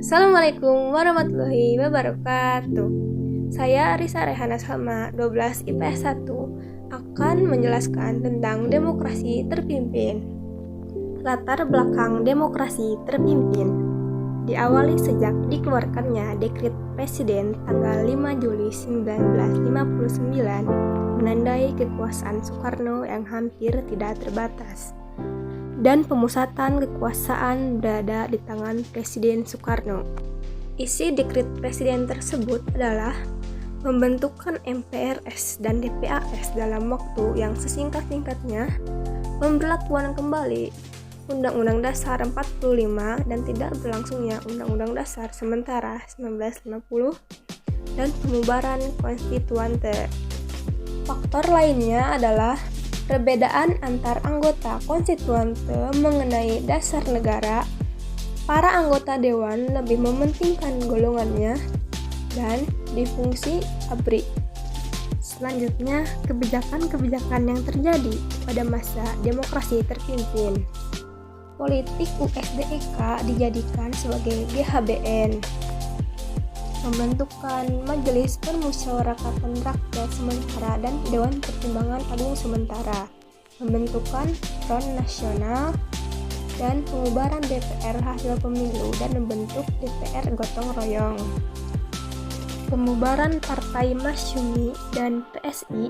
Assalamualaikum warahmatullahi wabarakatuh. Saya Risa Rehana Salma, 12 IPS 1, akan menjelaskan tentang demokrasi terpimpin. Latar belakang demokrasi terpimpin diawali sejak dikeluarkannya Dekret Presiden tanggal 5 Juli 1959 menandai kekuasaan Soekarno yang hampir tidak terbatas, dan pemusatan kekuasaan berada di tangan Presiden Soekarno. Isi dekret presiden tersebut adalah membentukkan MPRS dan DPAS dalam waktu yang sesingkat-singkatnya, pemberlakuan kembali Undang-Undang Dasar 45 dan tidak berlangsungnya Undang-Undang Dasar sementara 1950, dan pemubaran konstituante. Faktor lainnya adalah perbedaan antar anggota konstituante mengenai dasar negara. Para anggota dewan lebih mementingkan golongannya dan difungsi ABRI. Selanjutnya, kebijakan-kebijakan yang terjadi pada masa demokrasi terpimpin. Politik USDEK dijadikan sebagai GHBN. Pembentukan Majelis Permusyawaratan Rakyat Sementara dan Dewan Pertimbangan Agung Sementara, pembentukan Front Nasional, dan pengubahan DPR hasil pemilu dan membentuk DPR gotong royong. Pembubaran Partai Masyumi dan PSI,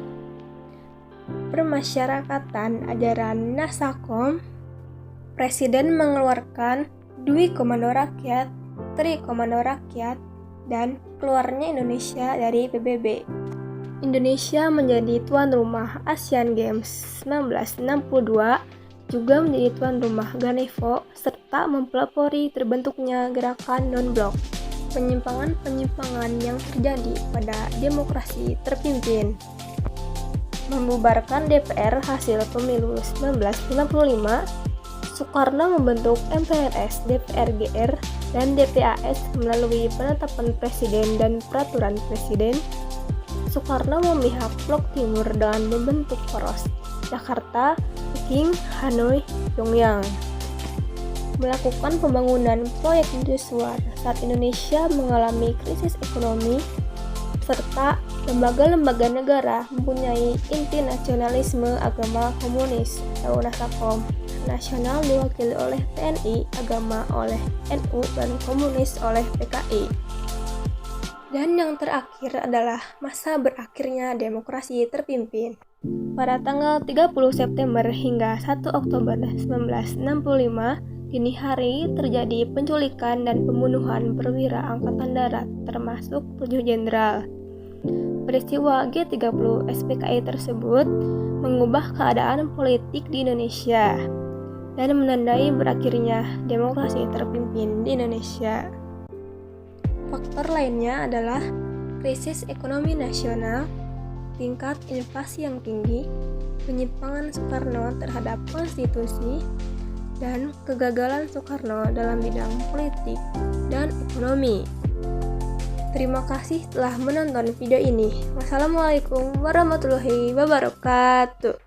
permasyarakatan ajaran Nasakom, Presiden mengeluarkan Dwi Komando Rakyat, Tri Komando Rakyat, dan keluarnya Indonesia dari PBB. Indonesia menjadi tuan rumah Asian Games 1962, juga menjadi tuan rumah Ganevo, serta mempelopori terbentuknya gerakan non-blok. Penyimpangan-penyimpangan yang terjadi pada demokrasi terpimpin. Membubarkan DPR hasil pemilu 1955, Soekarno membentuk MPRS, DPR-GR, dan DPAS melalui penetapan presiden dan peraturan presiden. Soekarno memihak Blok Timur dengan membentuk poros Jakarta, Peking, Hanoi, Pyongyang. Melakukan pembangunan proyek mercusuar saat Indonesia mengalami krisis ekonomi, serta lembaga-lembaga negara mempunyai inti nasionalisme agama komunis atau Nasakom. Nasional diwakili oleh TNI, agama oleh NU, dan komunis oleh PKI. Dan yang terakhir adalah masa berakhirnya demokrasi terpimpin. Pada tanggal 30 September hingga 1 Oktober 1965, dini hari terjadi penculikan dan pembunuhan perwira Angkatan Darat termasuk 7 jenderal. Peristiwa G30 SPKI tersebut mengubah keadaan politik di Indonesia dan menandai berakhirnya demokrasi terpimpin di Indonesia. Faktor lainnya adalah krisis ekonomi nasional, tingkat inflasi yang tinggi, penyimpangan Soekarno terhadap konstitusi, dan kegagalan Soekarno dalam bidang politik dan ekonomi. Terima kasih telah menonton video ini. Wassalamualaikum warahmatullahi wabarakatuh.